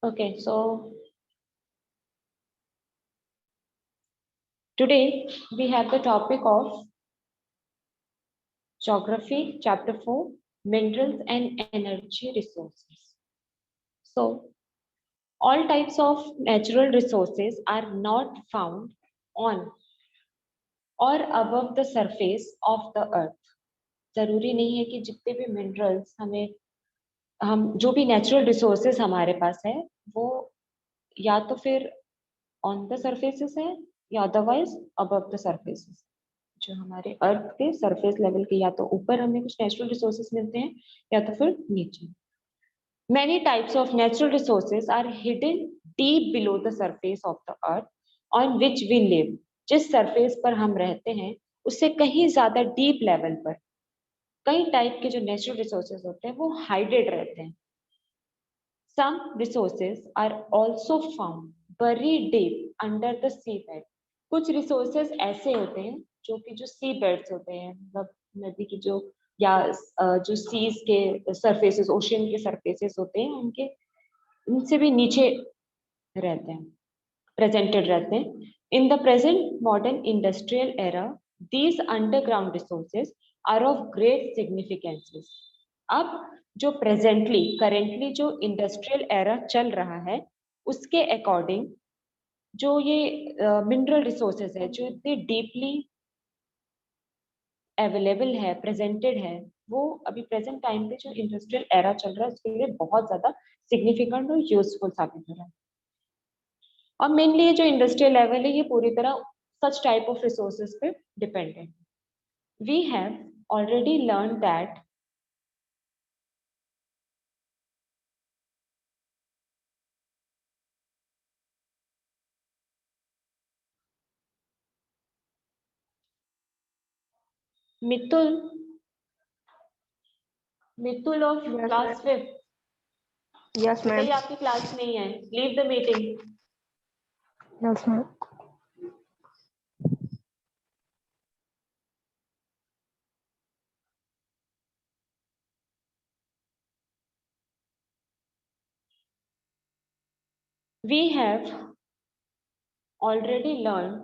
Okay, so today we have the topic of Geography, Chapter 4, Minerals and Energy Resources. So, all types of natural resources are not found on or above the surface of the earth. जरूरी नहीं है कि जितने भी minerals हम जो भी natural resources हमारे पास है वो या तो फिर ऑन द सरफेसेस है या अदरवाइज अबव द सरफेसेस, जो हमारे अर्थ के सरफेस लेवल के या तो ऊपर हमें कुछ नेचुरल रिसोर्सेज मिलते हैं या तो फिर नीचे. Many types of natural resources are hidden deep below the surface of the earth on which we live. जिस सरफेस पर हम रहते हैं उससे कहीं ज्यादा डीप लेवल पर कई टाइप के जो नेचुरल रिसोर्सेज होते हैं वो हाइडेड रहते हैं. Some resources are also found buried deep under the seabed. कुछ रिसोर्सेज ऐसे होते हैं जो कि जो सी बेड्स होते हैं, मतलब नदी की जो या जो सीज के सरफेसेस, ओशियन के सरफेसेस होते हैं, उनके उनसे भी नीचे रहते हैं, प्रेजेंटेड रहते हैं. In the present modern industrial era these underground resources are of great significances. अब जो करेंटली जो इंडस्ट्रियल एरा चल रहा है उसके अकॉर्डिंग जो ये मिनरल रिसोर्सेज है जो इतने डीपली अवेलेबल है, प्रेजेंटेड है, वो अभी प्रेजेंट टाइम पे जो इंडस्ट्रियल एरा चल रहा है उसके लिए बहुत ज्यादा सिग्निफिकेंट और यूजफुल साबित हो रहा है. और मेनली ये जो इंडस्ट्रियल लेवल है ये पूरी तरह सच टाइप ऑफ रिसोर्सेज पे डिपेंड है. We have already learn that मितुल ऑफ क्लास 5. Yes, ma'am. बताइए आपकी क्लास नहीं है, leave the meeting. Yes, ma'am. We have already learned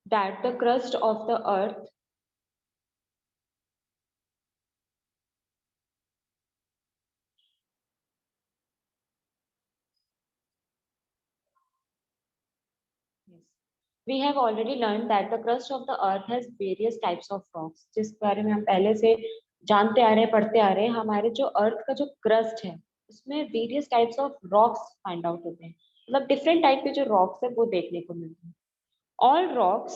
that the crust of the earth We have already learned that the crust of the earth has various types of rocks. जिस बारे में हम पहले से जानते आ रहे हैं, पढ़ते आ रहे हैं, हमारे जो अर्थ का जो क्रस्ट है उसमें various types of rocks find out होते हैं. मतलब डिफरेंट टाइप के जो रॉक्स है वो देखने को मिलते हैं. All rocks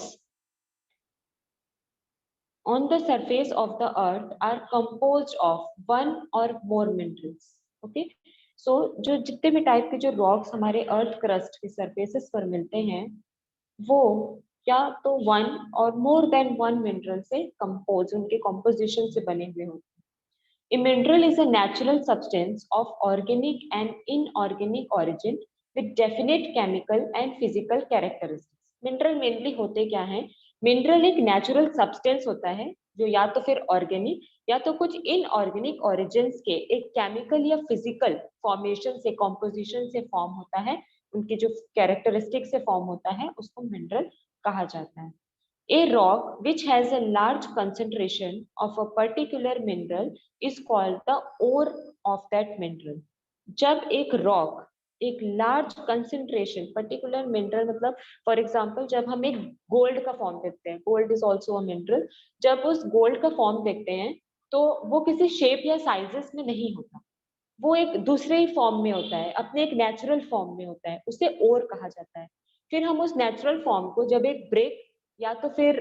on the surface of the earth are composed of one or more minerals. Okay, so जो जितने भी टाइप के जो रॉक्स हमारे अर्थ क्रस्ट के सरफेसेस पर मिलते हैं वो या तो वन और मोर देन वन मिनरल से कंपोज, उनके कंपोजिशन से बने हुए होते हैं. A mineral is a natural substance of organic and inorganic origin with definite chemical and physical characteristics. Mineral mainly होते क्या हैं? मिनरल एक नेचुरल सब्सटेंस होता है जो या तो फिर ऑर्गेनिक या तो कुछ इनऑर्गेनिक ओरिजिन्स के एक केमिकल या फिजिकल फॉर्मेशन से, कॉम्पोजिशन से फॉर्म होता है, उनके जो कैरेक्टरिस्टिक से फॉर्म होता है उसको मिनरल कहा जाता है. A rock which has a large concentration of a particular mineral is called the ore of that mineral. जब एक रॉक एक लार्ज कंसेंट्रेशन पर्टिकुलर मिनरल, मतलब फॉर एग्जांपल जब हम एक गोल्ड का फॉर्म देखते हैं, gold is also a mineral, जब उस गोल्ड का फॉर्म देखते हैं तो वो किसी शेप या साइजेस में नहीं होता, वो एक दूसरे ही फॉर्म में होता है, अपने एक नेचुरल फॉर्म में होता है, उसे ओर कहा जाता है. फिर हम उस नेचुरल फॉर्म को जब एक ब्रेक या तो फिर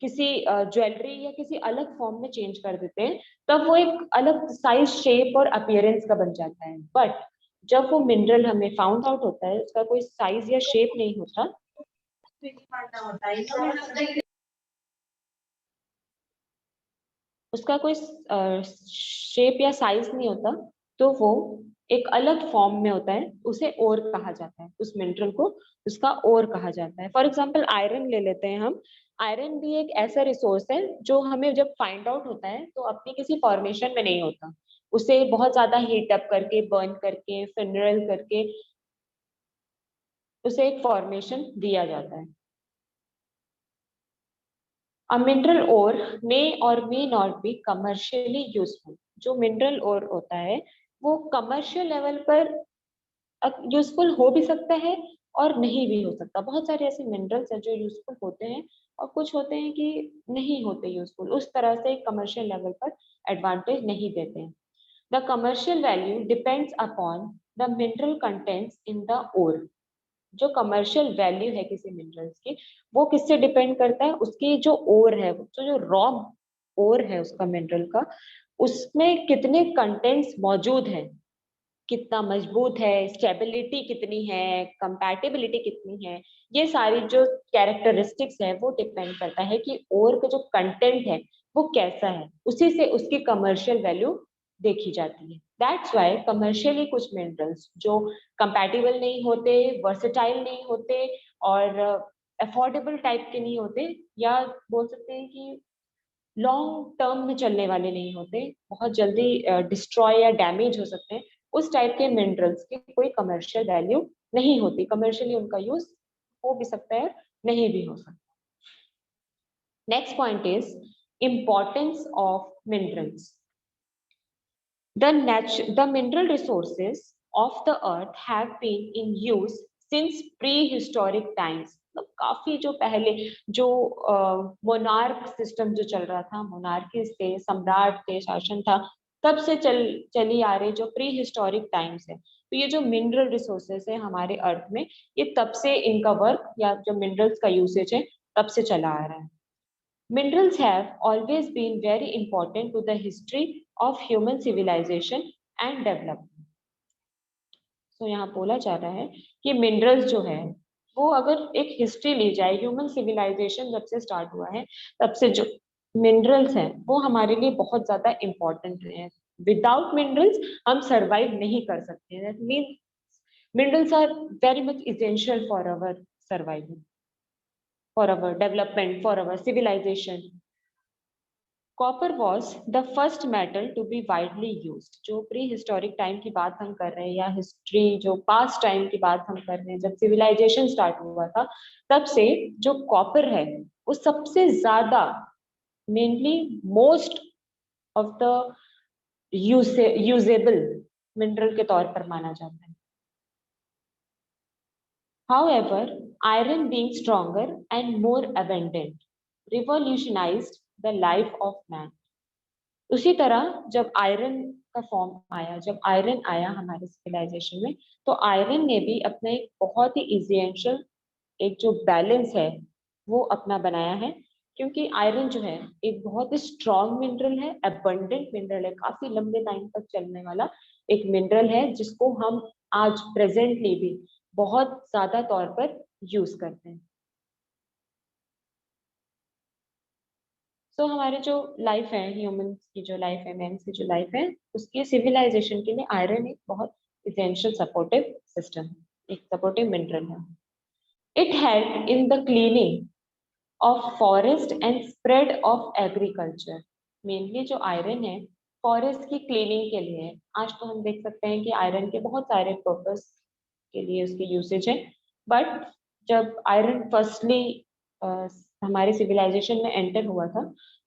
किसी ज्वेलरी या किसी अलग फॉर्म में चेंज कर देते हैं तब वो एक अलग साइज, शेप और अपीयरेंस का बन जाता है. बट जब वो मिनरल हमें फाउंड आउट होता है उसका कोई साइज या शेप नहीं होता, उसका कोई शेप या साइज नहीं होता, तो वो एक अलग फॉर्म में होता है, उसे ओर कहा जाता है, उस मिनरल को उसका ओर कहा जाता है. फॉर एग्जांपल आयरन ले लेते हैं हम. आयरन भी एक ऐसा रिसोर्स है जो हमें जब फाइंड आउट होता है तो अपनी किसी फॉर्मेशन में नहीं होता, उसे बहुत ज्यादा हीट अप करके, बर्न करके, फिनरल करके उसे एक फॉर्मेशन दिया जाता है। A mineral ore may or may not be commercially useful. जो मिनरल ओर होता है वो कमर्शियल लेवल पर यूजफुल हो भी सकता है और नहीं भी हो सकता। बहुत सारे ऐसे मिनरल्स हैं जो यूजफुल होते हैं और कुछ होते हैं कि नहीं होते यूजफुल, उस तरह से कमर्शियल लेवल पर एडवांटेज नहीं देते हैं। The commercial value depends upon the mineral contents in the ore. जो कमर्शियल वैल्यू है किसी मिनरल्स की वो किससे डिपेंड करता है, उसकी जो ओर है, जो रॉ ओर है उसका मिनरल का, उसमें कितने कंटेंट्स मौजूद हैं, कितना मजबूत है, स्टेबिलिटी कितनी है, कंपैटिबिलिटी कितनी है, ये सारी जो कैरेक्टरिस्टिक्स है वो डिपेंड करता है कि ओर का जो कंटेंट है वो कैसा है, उसी से उसकी कमर्शियल वैल्यू देखी जाती है। दैट्स वाई कमर्शियली कुछ मिनरल्स जो कंपैटिबल नहीं होते, वर्सेटाइल नहीं होते और अफोर्डेबल टाइप के नहीं होते, या बोल सकते हैं कि लॉन्ग टर्म में चलने वाले नहीं होते, बहुत जल्दी डिस्ट्रॉय या डैमेज हो सकते हैं, उस टाइप के मिनरल्स की कोई कमर्शियल वैल्यू नहीं होती। कमर्शियली उनका यूज हो भी सकता है, नहीं भी हो सकता। Next point is importance of minerals. The mineral resources of the earth have been in use since prehistoric times. तो काफी जो पहले जो मोनार्क सिस्टम जो चल रहा था, मोनार्कीज थे, सम्राट थे, शासन था, तब से चली आ रही जो प्री हिस्टोरिक टाइम्स है, तो ये जो मिनरल रिसोर्सेस है हमारे अर्थ में, ये तब से इनका वर्क या जो मिनरल्स का यूसेज है तब से चला आ रहा है। Minerals have always been very important to the history of human civilization and development. So यहाँ बोला जा रहा है कि मिनरल्स जो है वो अगर एक हिस्ट्री ली जाए, ह्यूमन सिविलाइजेशन जब से स्टार्ट हुआ है तब से जो मिनरल्स हैं वो हमारे लिए बहुत ज्यादा इम्पोर्टेंट हैं। विदाउट मिनरल्स हम सरवाइव नहीं कर सकते। That means minerals are very much essential for our survival, for our development, for our civilization. Copper was the first metal to be widely used. जो प्री हिस्टोरिक टाइम की बात हम कर रहे हैं या हिस्ट्री जो पास्ट टाइम की बात हम कर रहे हैं, जब सिविलाइजेशन स्टार्ट हुआ था तब से जो कॉपर है वो सबसे ज्यादा mainly most of the usable mineral के तौर पर माना जाता है। However, iron being stronger and more abundant revolutionized the life of man. उसी तरह जब आयरन का फॉर्म आया, जब आयरन आया हमारे सिविलाइजेशन में, तो आयरन ने भी अपना एक बहुत ही इसेंशियल एक जो बैलेंस है वो अपना बनाया है, क्योंकि आयरन जो है एक बहुत ही स्ट्रॉन्ग मिनरल है, अबंडेंट मिनरल है, काफी लंबे टाइम तक चलने वाला एक मिनरल है जिसको हम आज प्रेजेंटली भी बहुत ज्यादा तौर पर यूज करते हैं। हमारे जो लाइफ है, ह्यूमंस की जो लाइफ है, मेंस की जो लाइफ है, उसकी सिविलाइजेशन के लिए आयरन एक बहुत इसेंशियल सपोर्टिव सिस्टम, एक सपोर्टिव मिनरल है। It help in the cleaning of forest and spread of agriculture. Mainly जो आयरन है फॉरेस्ट की क्लीनिंग के लिए है। आज तो हम देख सकते हैं कि आयरन के बहुत सारे पर्पस के लिए उसकी यूसेज है, बट जब आयरन फर्स्टली हमारे सिविलाइजेशन में एंटर हुआ था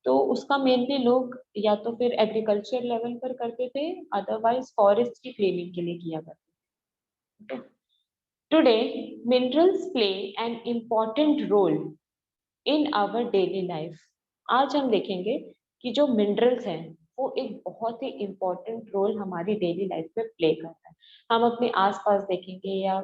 तो उसका मेनली लोग या तो फिर एग्रीकल्चर लेवल पर करते थे, अदरवाइज फॉरेस्ट की क्लीनिंग के लिए किया करते थे। Today minerals play an important role in our daily life. आज हम देखेंगे कि जो मिनरल्स हैं वो एक बहुत ही इम्पोर्टेंट रोल हमारी डेली लाइफ में प्ले करता है। हम अपने आसपास देखेंगे या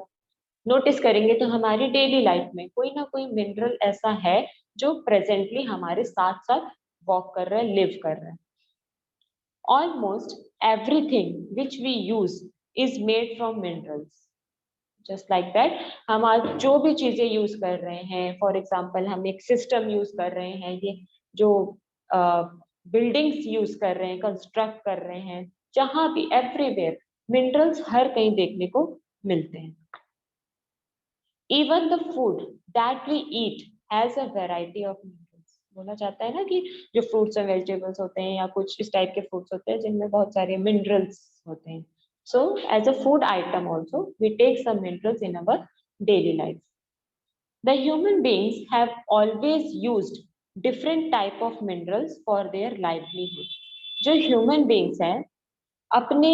नोटिस करेंगे तो हमारी डेली लाइफ में कोई ना कोई मिनरल ऐसा है जो प्रेजेंटली हमारे साथ साथ वॉक कर रहा है, लिव कर रहा है। Almost everything which we use is made from minerals. Just like that, हम आज जो भी चीजें यूज कर रहे हैं, फॉर एग्जाम्पल हम एक सिस्टम यूज कर रहे हैं, ये जो बिल्डिंग्स यूज कर रहे हैं, कंस्ट्रक्ट कर रहे हैं, जहां भी एवरीवेयर मिनरल्स हर कहीं देखने को मिलते हैं। Even the food that we eat has a variety of minerals. बोला जाता है ना कि जो फ्रूट्स एंड वेजिटेबल्स होते हैं या कुछ इस टाइप के फ्रूट्स होते हैं जिनमें बहुत सारे मिनरल्स होते हैं। So as a food item also we take some minerals in our daily life. The human beings have always used different type of minerals for their livelihood. जो human beings हैं अपने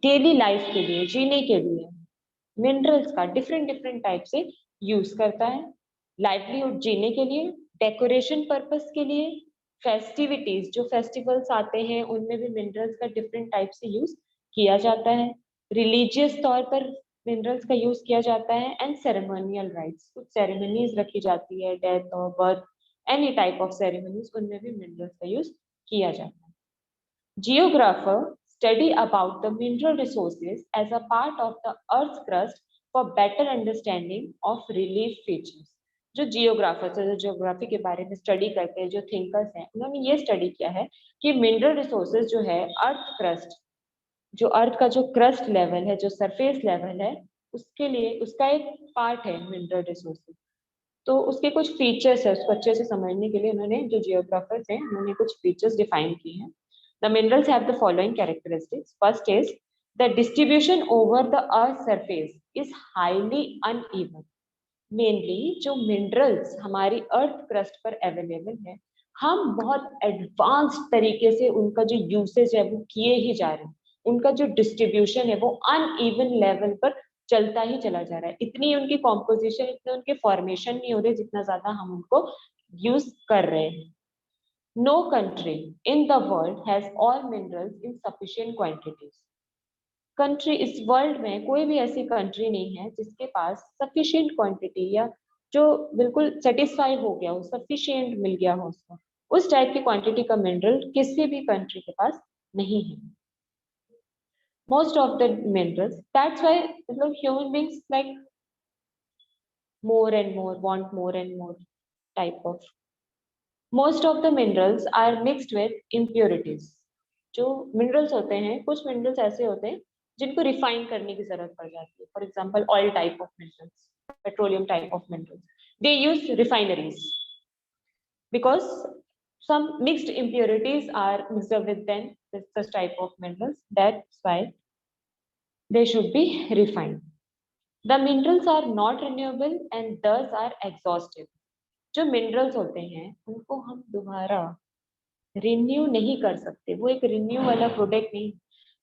डेली लाइफ के लिए, जीने के लिए minerals का different different type से यूज करता है, लाइवलीहुड जीने के लिए, डेकोरेशन पर्पस के लिए, फेस्टिविटीज जो फेस्टिवल्स आते हैं उनमें भी मिनरल्स का डिफरेंट टाइप से यूज किया जाता है, रिलीजियस तौर पर मिनरल्स का यूज किया जाता है, एंड सेरेमोनियल राइट्स, कुछ सेरेमनीज रखी जाती है, डेथ और birth, any type of ceremonies, उनमें भी मिनरल्स का यूज किया जाता है. Geographer study about the mineral resources as a part of the Earth's crust for better understanding of relief features. जो जियोग्राफर्स है, जो ज्योग्राफी के बारे में स्टडी करते हैं, जो थिंकर्स हैं, उन्होंने ये स्टडी किया है कि मिनरल रिसोर्सेज जो है अर्थ क्रस्ट, जो अर्थ का जो क्रस्ट लेवल है, जो सरफेस लेवल है, उसके लिए उसका एक पार्ट है मिनरल रिसोर्सेज. तो उसके कुछ फीचर्स है, उसको अच्छे से समझने के लिए उन्होंने, जो जियोग्राफर्स हैं, उन्होंने कुछ फीचर्स डिफाइन किए हैं. The minerals have the following characteristics. First is the distribution over the earth's surface is highly uneven. Mainly जो minerals हमारी अर्थ क्रस्ट पर अवेलेबल है, हम बहुत एडवांस तरीके से उनका जो यूसेज है वो किए ही जा रहे हैं. उनका जो डिस्ट्रीब्यूशन है वो अनइवन लेवल पर चलता ही चला जा रहा है. इतनी उनकी कॉम्पोजिशन, इतने उनके फॉर्मेशन नहीं हो रहे जितना ज्यादा हम उनको यूज कर रहे हैं. No country in the world has all minerals in sufficient quantities. Country, इस वर्ल्ड में कोई भी ऐसी कंट्री नहीं है जिसके पास सफिशिएंट क्वांटिटी या जो बिल्कुल सेटिस्फाई हो गया हो, सफिशिएंट मिल गया हो उसको, उस टाइप की क्वांटिटी का मिनरल किसी भी कंट्री के पास नहीं है. Most of the minerals, that's why मतलब human beings like more and more, want more and more type of. Most of the minerals are mixed with impurities. जो minerals होते हैं, कुछ minerals ऐसे होते हैं जिनको refine करने की जरूरत पड़ जाती है. For example, oil type of minerals, petroleum type of minerals. They use refineries because some mixed impurities are mixed up with them, with such type of minerals. That's why they should be refined. The minerals are not renewable and thus are exhaustive. जो minerals होते हैं उनको हम दोबारा renew नहीं कर सकते, वो एक रिन्यू वाला प्रोडक्ट नहीं.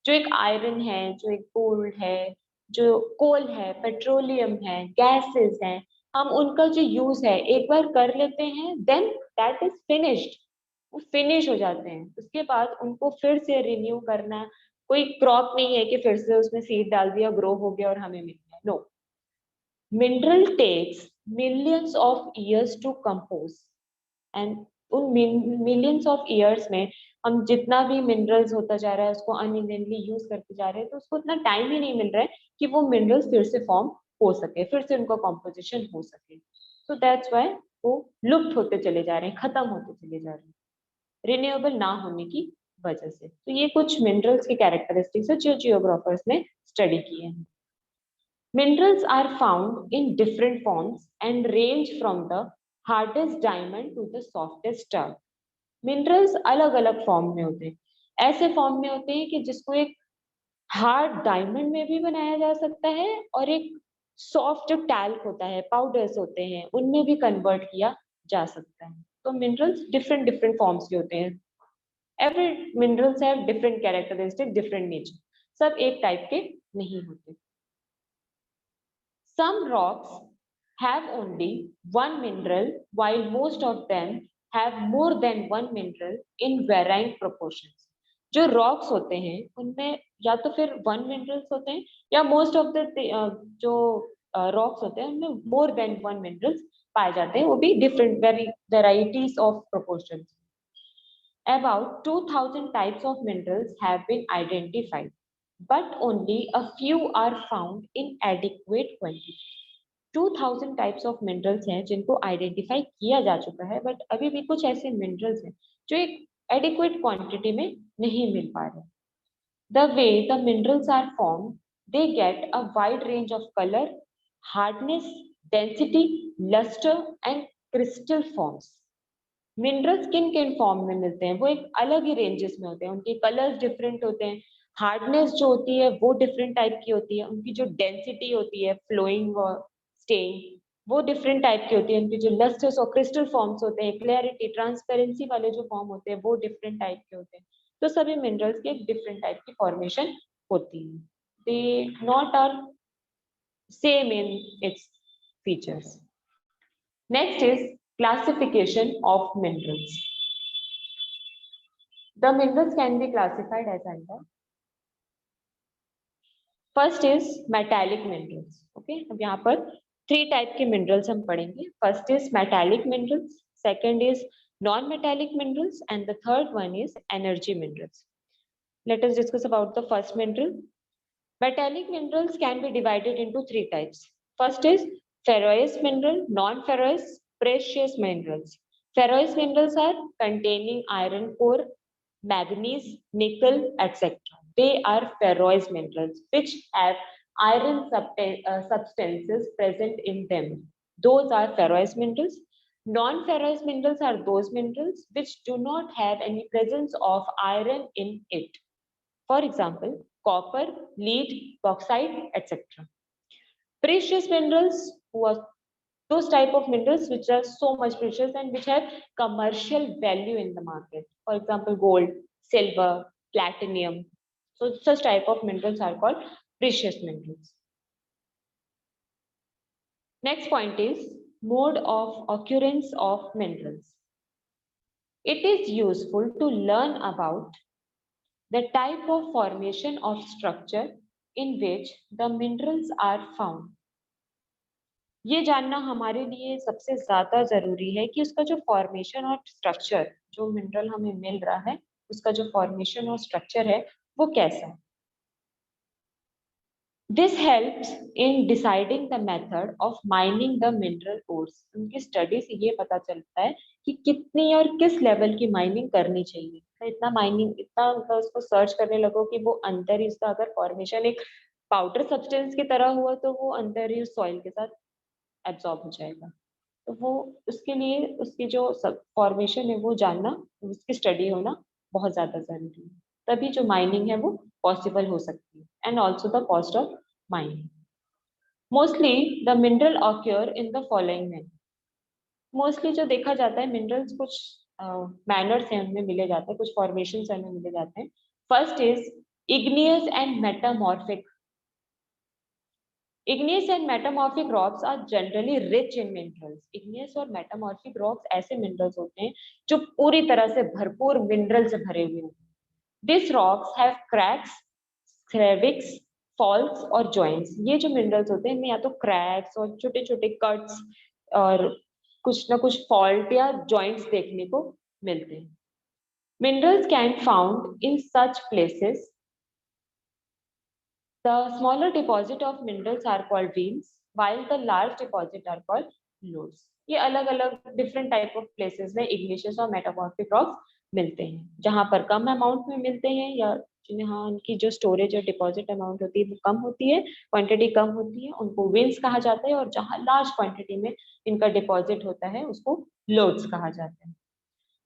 जो एक आयरन है, जो एक गोल्ड है, जो कोल है, पेट्रोलियम है, गैसेस हैं, हम उनका जो यूज है एक बार कर लेते हैं, देन दैट इज फिनिश्ड, वो फिनिश हो जाते हैं. उसके बाद उनको फिर से रिन्यू करना कोई क्रॉप नहीं है कि फिर से उसमें सीड डाल दिया, ग्रो हो गया और हमें मिल गया. No, mineral takes millions of years to compose, and उन millions of years में हम जितना भी minerals होता जा रहा है उसको unevenly यूज करते जा रहे हैं, तो उसको उतना टाइम ही नहीं मिल रहा है कि वो minerals फिर से फॉर्म हो सके, फिर से उनका कॉम्पोजिशन हो सके. so that's why वो लुप्त होते चले जा रहे हैं, खत्म होते चले जा रहे हैं रिन्यूएबल ना होने की वजह से. तो ये कुछ मिनरल्स के कैरेक्टरिस्टिक्स है जो जियोग्राफर्स ने स्टडी किए हैं. Minerals are found in different forms and range from the hardest diamond to the softest star. Minerals अलग अलग फॉर्म में होते हैं. ऐसे फॉर्म में होते हैं कि जिसको एक हार्ड डायमंड में भी बनाया जा सकता है और एक सॉफ्ट जो टैल्क होता है, पाउडर्स होते हैं, उनमें भी कन्वर्ट किया जा सकता है. तो मिनरल्स डिफरेंट डिफरेंट फॉर्म्स के होते हैं. Every minerals have different characteristic, different nature, सब एक टाइप के नहीं होते. Some rocks have only one mineral, while most of them have more than one mineral in varying proportions. जो rocks होते हैं उनमें या तो फिर one minerals होते हैं या most of the जो rocks होते हैं उनमें more than one minerals पाए जाते हैं, वो भी different varieties of proportions. About 2000 types of minerals have been identified, but only a few are found in adequate quantity. 2000 types of minerals हैं जिनको आइडेंटिफाई किया जा चुका है, बट अभी भी कुछ ऐसे मिनरल्स हैं जो एक एडिक्वेट क्वांटिटी में नहीं मिल पा रहे. The way the minerals are form, they get a wide range of colour, hardness, density, lustre and crystal forms. Minerals किन किन फॉर्म में मिलते हैं, वो एक अलग ही रेंजेस में होते हैं. उनके कलर्स डिफरेंट होते हैं, हार्डनेस जो होती है वो डिफरेंट टाइप की होती है, उनकी जो डेंसिटी होती है फ्लोइंग और स्टेइंग, वो डिफरेंट टाइप की होती है। उनकी जो लस्टर्स और क्रिस्टल फॉर्म्स होते हैं, क्लैरिटी, ट्रांसपेरेंसी वाले जो फॉर्म होते हैं वो डिफरेंट टाइप के होते हैं। तो सभी मिनरल्स के डिफरेंट टाइप की फॉर्मेशन होती है। They not are same in its features. Next is classification of minerals. The minerals can be classified as under. First is metallic minerals. Okay, अब यहाँ पर 3 टाइप के मिनरल्स हम पढ़ेंगे. First is metallic minerals, second is non metallic minerals and the third one is energy minerals. Let us discuss about the first mineral. Metallic minerals can be divided into 3 types. First is ferrous mineral, non-ferrous, precious minerals. Ferrous minerals are containing iron core, manganese, nickel, etc. They are ferrous minerals which have iron substances present in them. Those are ferrous minerals. Non-ferrous minerals are those minerals which do not have any presence of iron in it. For example, copper, lead, bauxite, etc. Precious minerals were those type of minerals which are so much precious and which have commercial value in the market. For example, gold, silver, platinum. So such type of minerals are called precious minerals. Next point is mode of occurrence of minerals. It is useful to learn about the type of formation of structure in which the minerals are found. ये जानना हमारे लिए सबसे ज्यादा जरूरी है कि उसका जो फॉर्मेशन और स्ट्रक्चर, जो मिनरल हमें मिल रहा है उसका जो फॉर्मेशन और स्ट्रक्चर है वो कैसा है. This helps in deciding the method of mining the mineral ores. उनकी स्टडी से ये पता चलता है कि कितनी और किस लेवल की माइनिंग करनी चाहिए. तो इतना माइनिंग, इतना मतलब उसको सर्च करने लगो कि वो अंदर ही उसका अगर फॉर्मेशन एक पाउडर सब्सटेंस की तरह हुआ तो वो अंदर ही सॉइल के साथ एब्जॉर्ब हो जाएगा. तो वो उसके लिए उसकी जो फॉर्मेशन है वो जानना, उसकी स्टडी होना बहुत ज्यादा जरूरी है. तभी जो माइनिंग है वो पॉसिबल हो सकती है. And also the cost of mining. Mostly the mineral occur in the following manner. Mostly जो देखा जाता है मिनरल्स कुछ मैनर्स हैं उनमें मिले जाते हैं, कुछ फॉर्मेशन हमें मिले जाते हैं. First is igneous and metamorphic. Igneous and metamorphic rocks are generally rich in minerals. Igneous और metamorphic rocks ऐसे minerals होते हैं जो पूरी तरह से भरपूर mineral से भरे हुए होते हैं. These rocks have cracks, crevices, faults और joints. ये जो minerals होते हैं इनमें या तो cracks और छोटे-छोटे cuts और कुछ ना कुछ fault या joints देखने को मिलते हैं. Minerals can found in such places. The smaller deposit of minerals are called veins, while the large deposit are called lodes. ये अलग अलग डिफरेंट टाइप ऑफ प्लेसेस में इग्निशियस और मेटामॉर्फिक रॉक्स मिलते हैं. जहां पर कम अमाउंट में मिलते हैं या जहाँ उनकी जो स्टोरेज और डिपॉजिट अमाउंट होती है वो कम होती है, क्वांटिटी कम होती है, उनको वेन्स कहा जाता है. और जहां लार्ज क्वांटिटी में इनका डिपॉजिट होता है उसको लोड्स कहा जाता है.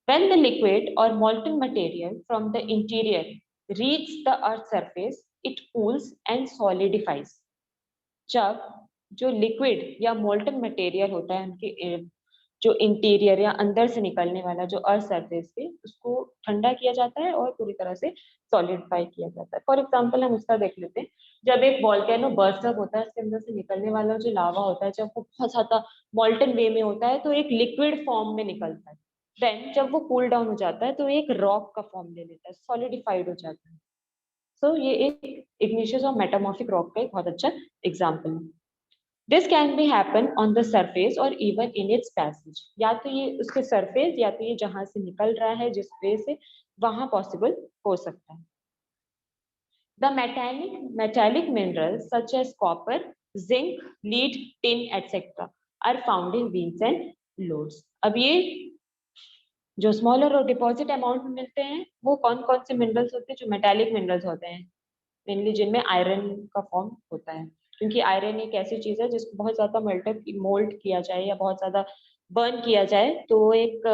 When the liquid or molten material from the interior reach the earth's surface, it cools and solidifies. जब जो लिक्विड या मोल्टन मटेरियल होता है उनके जो इंटीरियर या अंदर से निकलने वाला जो अर्थ सरफेस से, उसको ठंडा किया जाता है और पूरी तरह से सॉलिडिफाई किया जाता है. फॉर एग्जांपल हम उसका देख लेते हैं. जब एक वोल्केनो बर्स्ट अप होता है उसके अंदर से निकलने वाला जो लावा होता है, जब वो बहुत ज्यादा मोल्टन वे में होता है तो एक लिक्विड फॉर्म में निकलता है. देन जब वो कूल डाउन हो जाता है तो एक रॉक का फॉर्म ले लेता है, सॉलिडिफाइड हो जाता है. सो ये एक इग्निशियस और मेटामॉर्फिक रॉक का एक बहुत अच्छा एग्जांपल है. This can be happen on the surface और इवन इन इट्स पैसेज. या तो ये उसके सरफेस या तो ये जहां से निकल रहा है जिस वे से, वहां पॉसिबल हो सकता है. The metallic minerals such as copper, zinc, lead, tin, etc. are found in veins and lodes. अब ये जो स्मॉलर और डिपॉजिट अमाउंट में मिलते हैं वो कौन कौन से मिनरल्स होते हैं? जो मेटालिक मिनरल्स होते हैं, मेनली जिनमें आयरन का फॉर्म होता है. क्योंकि आयरन एक ऐसी चीज है जिसको बहुत ज्यादा मोल्ड किया जाए या बहुत ज्यादा बर्न किया जाए तो वो एक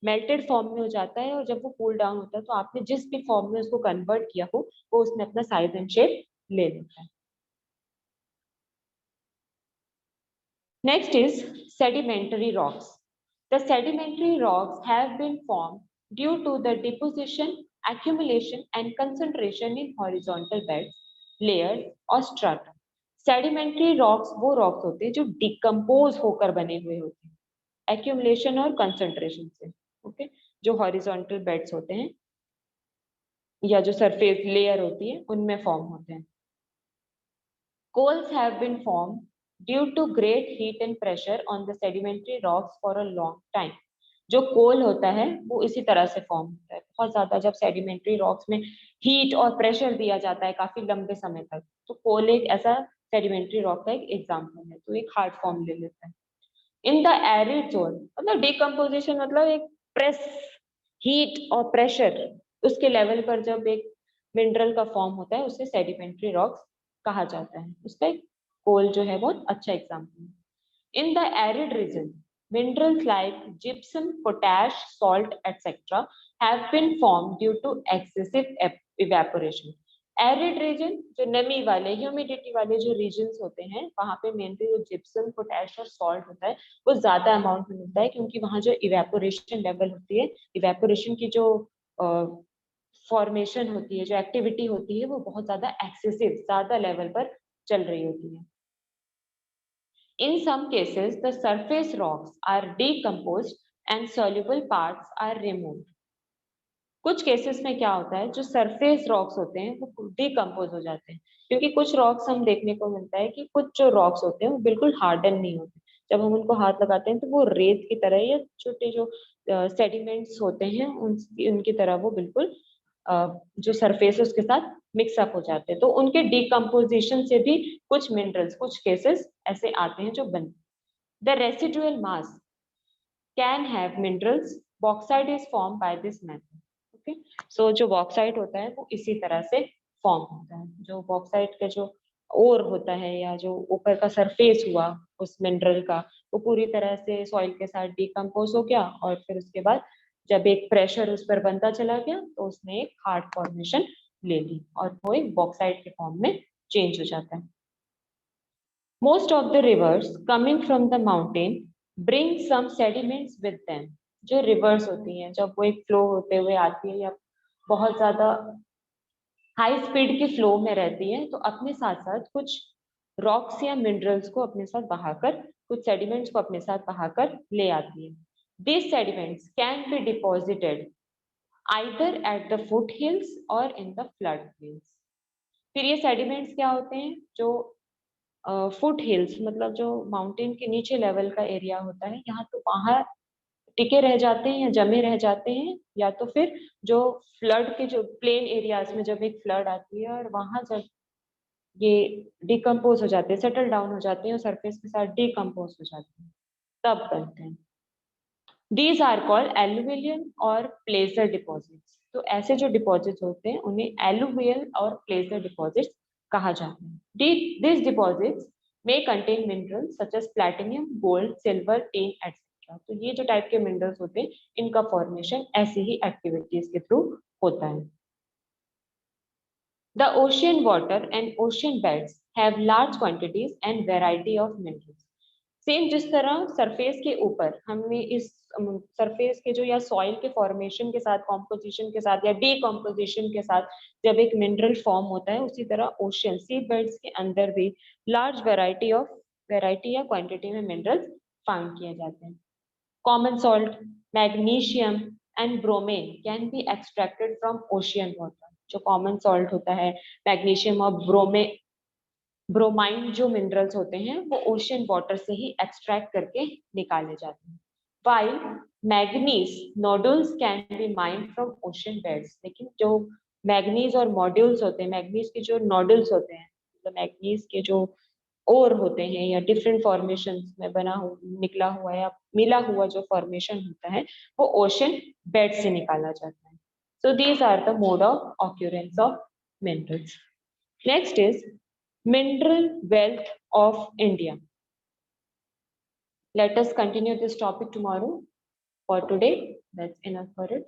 मेल्टेड फॉर्म में हो जाता है. और जब वो कूल डाउन होता है तो आपने जिस भी फॉर्म में उसको कन्वर्ट किया हो वो उसमें अपना साइज एंड शेप ले लेता है. Next is sedimentary rocks. The sedimentary rocks have been formed due to the deposition, accumulation and concentration in horizontal beds, layers और strata. Sedimentary rocks वो rocks होते हैं जो decompose होकर बने हुए होते हैं, accumulation और concentration से, okay? जो horizontal beds होते हैं या जो surface layer होती है उनमें form होते हैं. Coals have been formed due to great heat and pressure on the sedimentary rocks for a long time. जो कोल होता है वो इसी तरह से फॉर्म होता है, बहुत ज्यादा जब सेडिमेंट्री रॉक्स में हीट और प्रेशर दिया जाता है काफी लंबे समय तक, तो कोल एक ऐसा सेडिमेंट्री रॉक का एक एग्जांपल है, तो एक हार्ड फॉर्म ले लेता है. इन द एरिड जोन, मतलब डिकम्पोजिशन मतलब एक प्रेस, हीट और प्रेशर उसके लेवल पर जब एक मिनरल का फॉर्म होता है उसे सेडिमेंट्री रॉक्स कहा जाता है. उसका कोल जो है बहुत अच्छा एग्जांपल है. In the arid region, minerals like gypsum, potash, salt, etc. have been formed due to excessive evaporation. Arid region जो नमी वाले, ह्यूमिडिटी वाले जो रीजन्स होते हैं वहां पे मेनली जो जिप्सम, पोटैश और सॉल्ट होता है वो ज्यादा अमाउंट में मिलता है, क्योंकि वहां जो इवेपोरेशन लेवल होती है, इवेपोरेशन की जो फॉर्मेशन होती है, जो एक्टिविटी होती है वो बहुत ज्यादा एक्सेसिव, ज्यादा लेवल पर चल रही होती है. In some cases, the surface rocks are decomposed and soluble parts are removed. कुछ केसेस में क्या होता है, जो सरफेस रॉक्स होते हैं वो डिकम्पोज हो जाते हैं, क्योंकि कुछ रॉक्स हम देखने को मिलता है कि कुछ जो रॉक्स होते हैं वो बिल्कुल हार्डन नहीं होते, जब हम उनको हाथ लगाते हैं तो वो रेत की तरह या छोटे जो सेडिमेंट्स होते हैं उनकी तरह वो बिल्कुल जो सरफेस है उसके साथ मिक्सअप हो जाते हैं. तो उनके डिकम्पोजिशन से भी कुछ मिनरल्स, कुछ केसेस ऐसे आते हैं जो बनते. The residual mass can have minerals. Bauxite is form by this method. Okay, so जो बॉक्साइट होता है वो इसी तरह से फॉर्म होता है. जो बॉक्साइट का जो ओर होता है या जो ऊपर का सरफेस हुआ उस मिनरल का, वो पूरी तरह से सॉइल के साथ डिकम्पोज हो गया और फिर उसके बाद जब एक प्रेशर उस पर बनता चला गया तो उसने एक हार्ड फॉर्मेशन ले ली और वो एक बॉक्साइट के फॉर्म में चेंज हो जाता है. Most of the rivers coming from the mountain bring some sediments with them. जो रिवर्स होती हैं जब वो एक फ्लो होते हुए आती है या बहुत ज्यादा हाई स्पीड की फ्लो में रहती है तो अपने साथ साथ कुछ रॉक्स या मिनरल्स को अपने साथ बहाकर, कुछ सेडिमेंट्स को अपने साथ बहाकर ले आती है. These sediments can be deposited either at the foothills or in the floodplains. फिर ये सेडिमेंट्स क्या होते हैं, जो फुट हिल्स मतलब जो माउंटेन के नीचे लेवल का एरिया होता है, यहाँ तो वहां टिके रह जाते हैं या जमे रह जाते हैं, या तो फिर जो फ्लड के जो प्लेन एरियाज में जब एक फ्लड आती है और वहां जब ये डिकम्पोज हो जाते हैं, सेटल डाउन हो जाते हैं और सरफेस के साथ डिकम्पोज हो जाते हैं, तब बनते हैं. These are called alluvial और placer deposits. तो ऐसे जो डिपॉजिट्स होते हैं उन्हें alluvial और placer deposits कहा जाता है. These deposits may contain minerals such as platinum, gold, silver, tin, etc. तो ये जो टाइप के मिनरल्स होते हैं इनका फॉर्मेशन ऐसी ही एक्टिविटीज के थ्रू होता है. The ocean water and ocean beds have large quantities and variety of minerals. Same जिस तरह सरफेस के ऊपर हमने इस सरफेस के जो या सॉइल के फॉर्मेशन के साथ, कॉम्पोजिशन के साथ या डीकॉम्पोजिशन के साथ जब एक मिनरल फॉर्म होता है, उसी तरह ओशन सी बेड्स के अंदर भी लार्ज वैरायटी या क्वांटिटी में मिनरल्स फाउंड किए जाते हैं. Common salt, magnesium and bromine can be extracted from ocean water. जो कॉमन सॉल्ट होता है, मैग्नीशियम और ब्रोमाइन जो मिनरल्स होते हैं वो ओशियन वाटर से ही एक्सट्रैक्ट करके निकाले जाते हैं. While manganese nodules can be mined from ocean beds. लेकिन जो मैग्नीज और मॉड्यूल्स होते हैं, मैग्नीज के जो नोडुल्स होते हैं, तो मैग्नीज के जो ओर होते हैं या डिफरेंट फॉर्मेशन में निकला हुआ या मिला हुआ जो फॉर्मेशन होता है वो ओशियन बेड से निकाला जाता है. So these are the mode of occurrence of minerals. Next is mineral wealth of India. Let us continue this topic tomorrow. For today, that's enough for it.